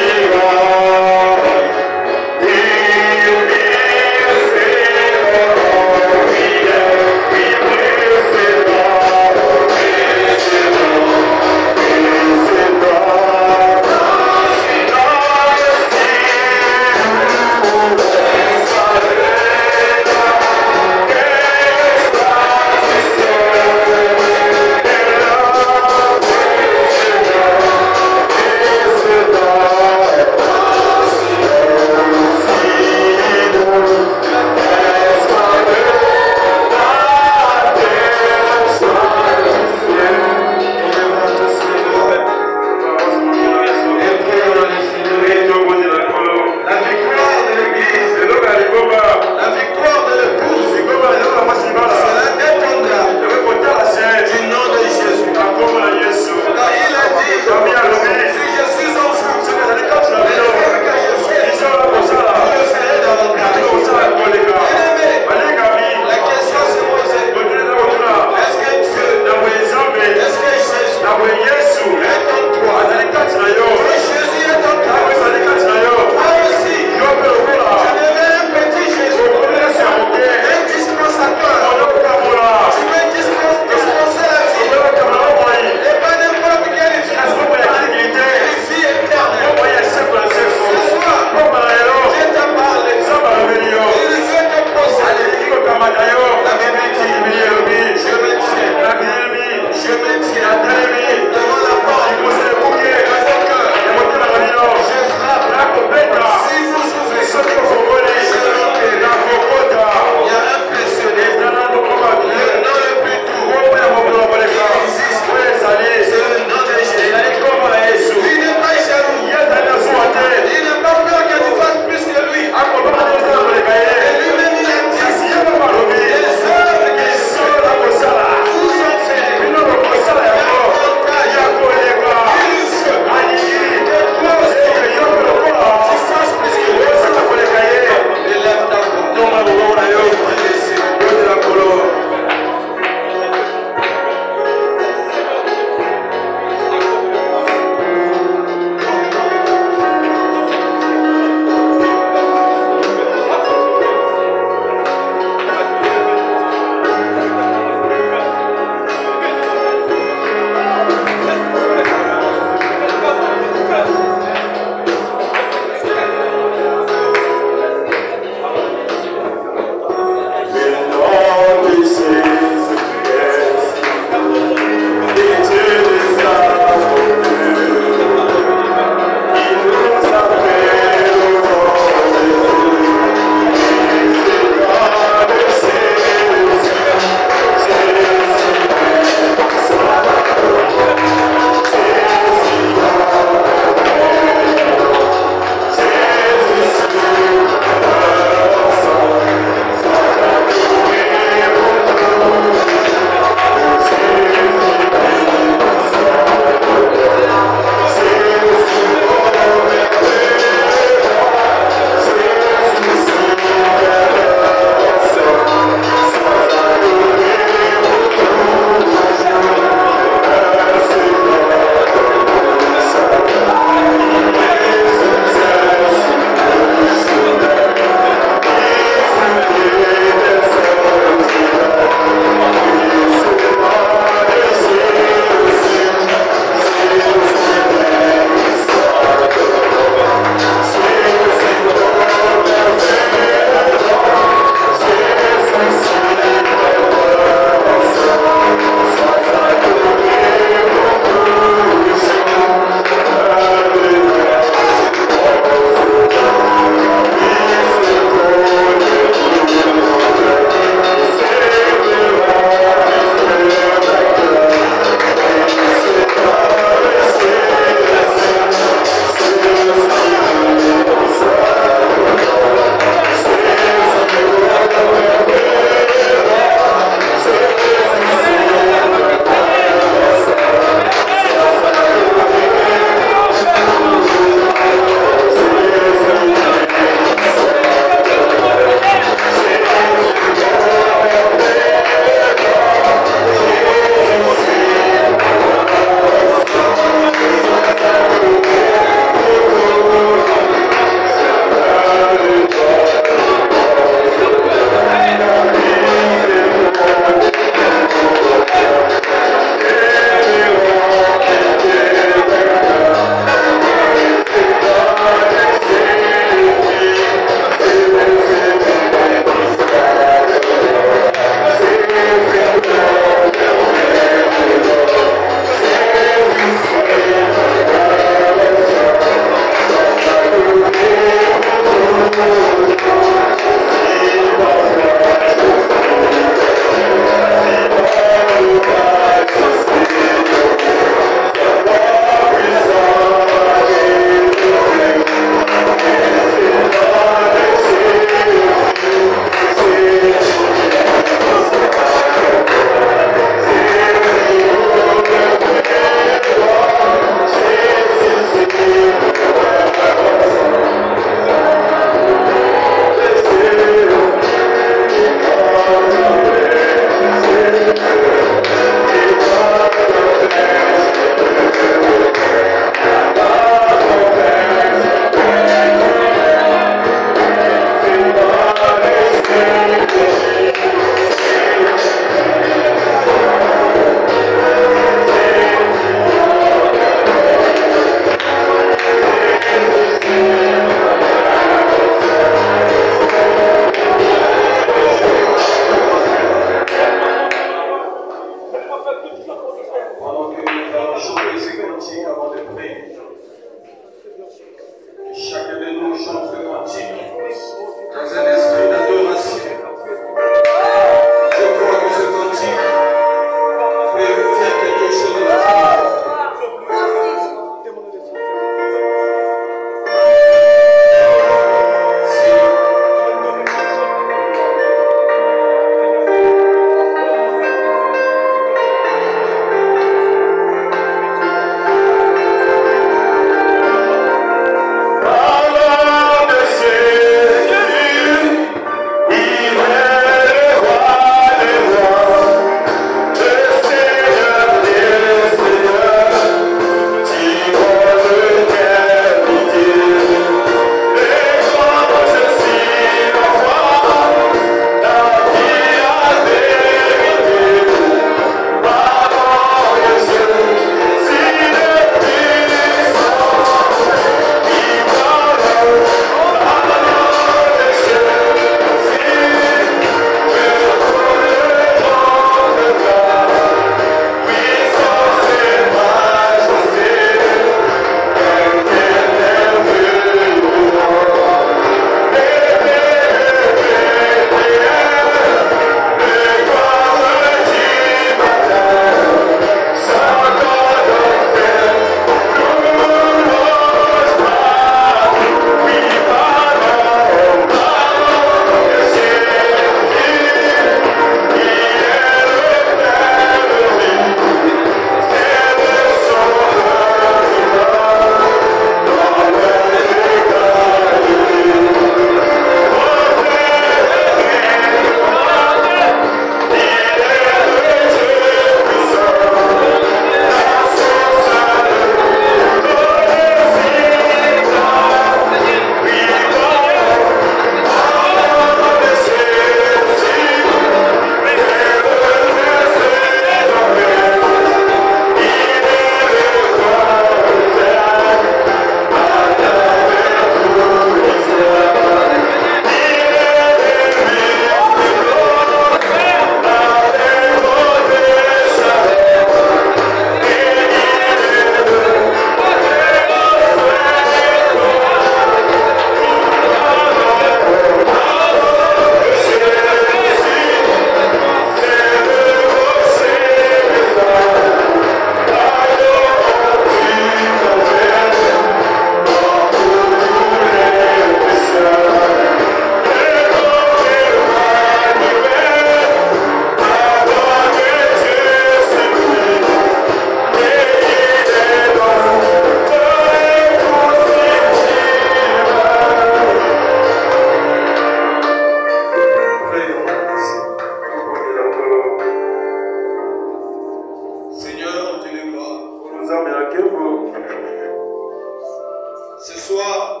Ce soir,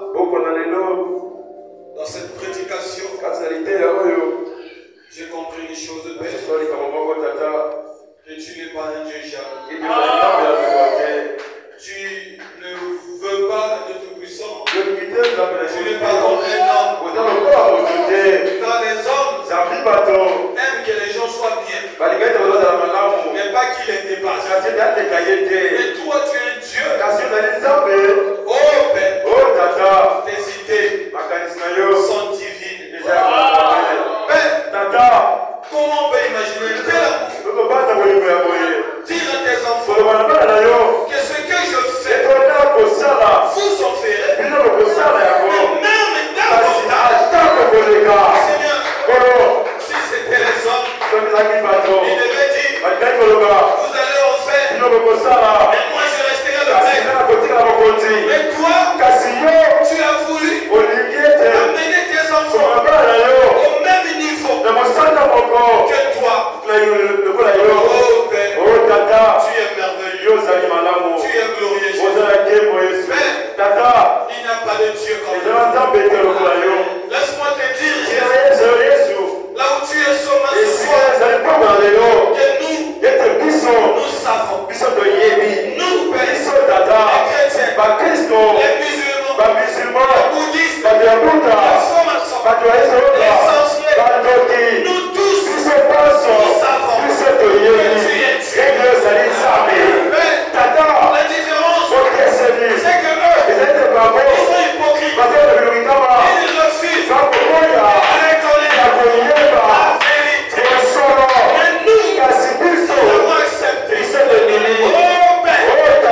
dans cette prédication, j'ai compris une chose de belle. Que tu n'es pas un Dieu jaloux. Tu ne veux pas de tout-puissant. Tu n'es pas comme un homme. Quand les hommes aiment que les gens soient bien, mais pas qu'ils les dépassent. Mais toi, tu es Dieu. Oh Père, tes idées sont divines. Père, comment on peut imaginer tel amour? Dire à tes enfants que ce que je fais, vous en ferez. Mais même davantage, Seigneur, si c'était les hommes, ils devaient dire, vous allez en faire, mais moi je resterai le maître. Mais toi, tu as voulu amener tes enfants au même niveau que toi. Oh Père, tu es merveilleux, tu es glorieux. Mais il n'y a pas de Dieu comme toi. Laisse-moi te dire, là où tu es sommet ce soir, que nous savons, nous, Père, les chrétiens, les musulmans, les bouddhistes, les francs-maçons, les sorciers, nous tous, nous savons que tu es Dieu. Mais la différence, c'est que eux, ils sont hypocrites. Ils refusent de reconnaître la vérité. Mais nous avons accepté. Oh Père, t'appeler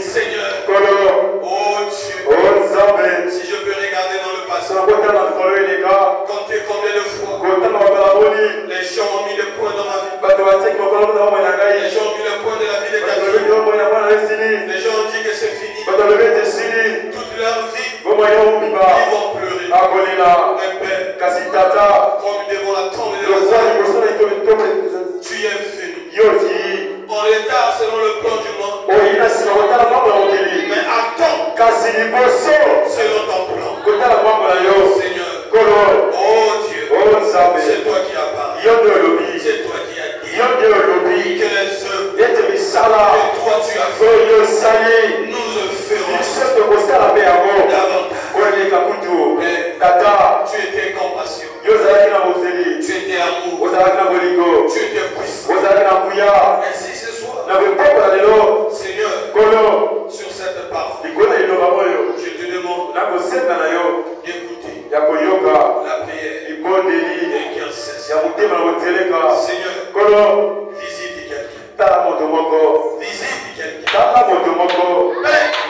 Seigneur,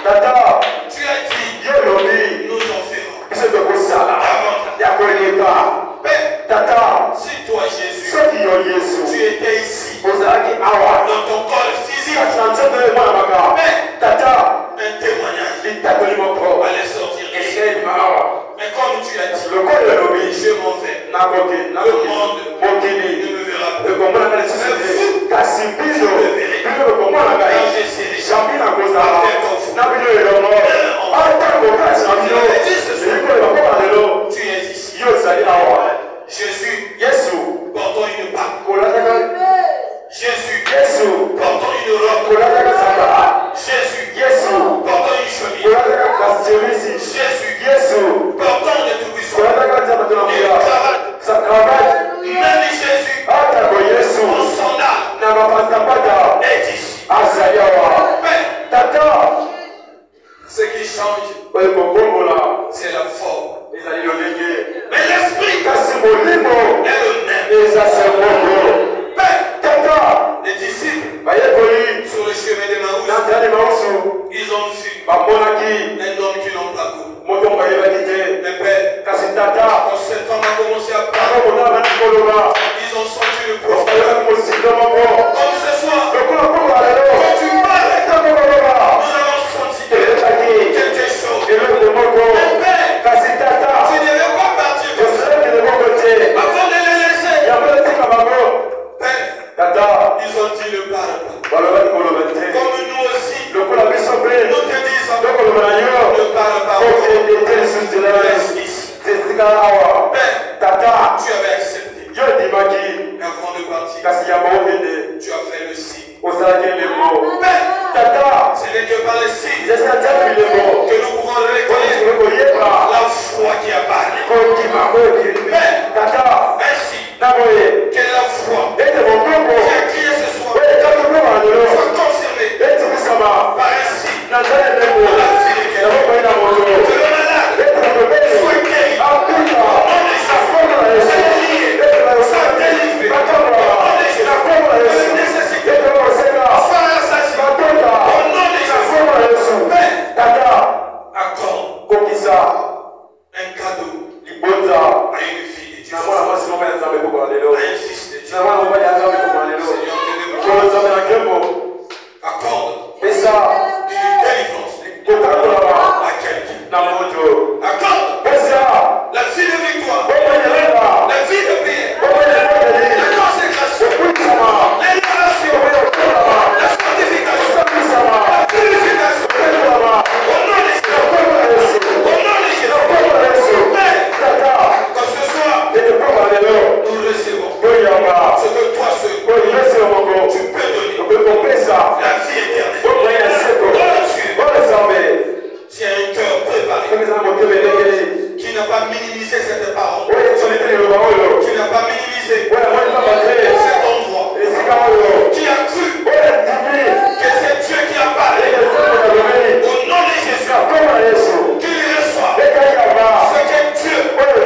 Tata, tu as dit, nous monde ne me verra plus. Mais vous, je le verrai. Car j'ai serré ma tête en vous. Tu es ici. Jésus, portant une barque. Jésus, portant une robe. Jésus, portant une chemise. Jésus, portant des tout-puissants. Une cravate. Même Jésus, en sandales, est ici. Ce qui change, c'est la forme. Mais l'esprit est le même. Les disciples, sur le chemin d'Emmaüs, ils ont vu un homme qui n'ont pas vu. Mais Père, quand cet homme a commencé à parler, ils ont senti le prophète. Comme ce soir, quand tu parles, nous avons senti quelque chose. Mais Père, tu ne devais pas partir de ça. Avant de les laisser, Père, ils ont dit ne parle pas. Comme nous aussi, nous te disons ne parle pas. Reste ici. Père, tu avais accepté. Avant de partir, tu as fait le signe. Père, c'est de Dieu par le signe que nous pouvons reconnaître la foi qui a parlé. Père, ainsi que la foi qui a crié ce soir soit confirmée par un signe dans la vie de quelqu'un. Que le malade soit guéri. Soit délivré. Le nécessité soit rassasié. Au nom de Jésus. Père, accorde un cadeau à une fille de Dieu. À un fils de Dieu. Seigneur, accorde une délivrance à quelqu'un. Accorde la vie de victoire, la vie de prière, la consécration, l'élévation, la sanctification, la purification. Au nom de Jésus. Au nom de Jésus. Père, que ce soir, nous recevons ce que toi seul tu peux donner. La vie éternelle. C'est un cœur préparé qui n'a pas minimisé cette parole, qui n'a pas minimisé cet endroit, qui a cru que c'est Dieu qui a parlé. Au nom de Jésus, qu'il reçoit ce que Dieu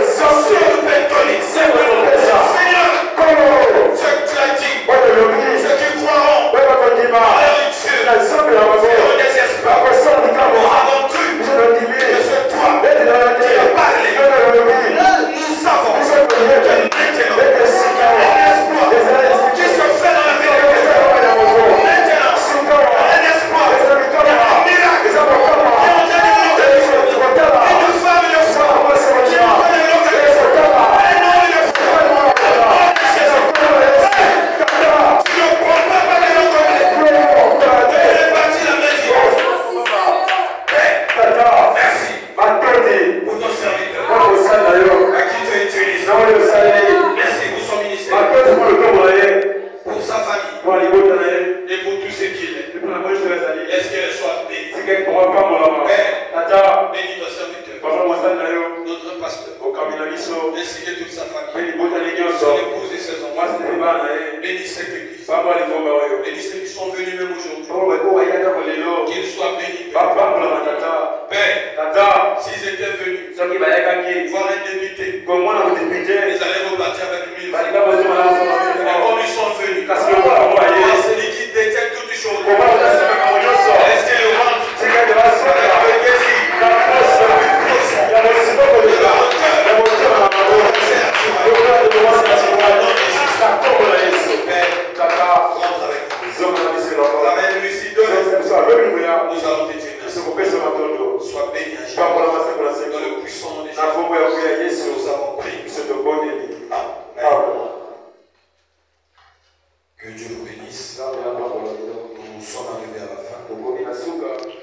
seul peut donner. Seigneur, ce que tu as dit, ceux qui croiront en Dieu, zéro désespoir, avons cru que c'est toi qui as parlé. Nous savons que maintenant, un espoir qui se fait dans la vie de quelqu'un. Maintenant, un espoir, un miracle, une femme de foi, qui a fait le localisme, un homme de foi, tu ne prends pas de localisme, tu es parti la maison. Merci pour ton serviteur, à qui tu as utilisé. Merci pour son ministère, pour sa famille et pour tout ce qu'il est. Est-ce qu'elle soit bénie? Père, bénis ton serviteur, notre pasteur, ainsi que toute sa famille, son épouse et ses enfants. Bénis cette église. Bénis ceux qui sont venus même aujourd'hui. Qu'ils soient bénis. Père, s'ils étaient venus voir un député, ils allaient repartir avec 1000 francs. Et comme ils sont venus, celui qui détient toutes les choses, est-ce qu'il rentre avec le désir, la plus profond de leur cœur? C'est à toi. Père, rentre avec nous. La même lucide, nous allons te dire merci. Sois béni à Jésus. Dans le puissant nom de Jésus, nous avons prié. 10. Nous sommes arrivés à la fin.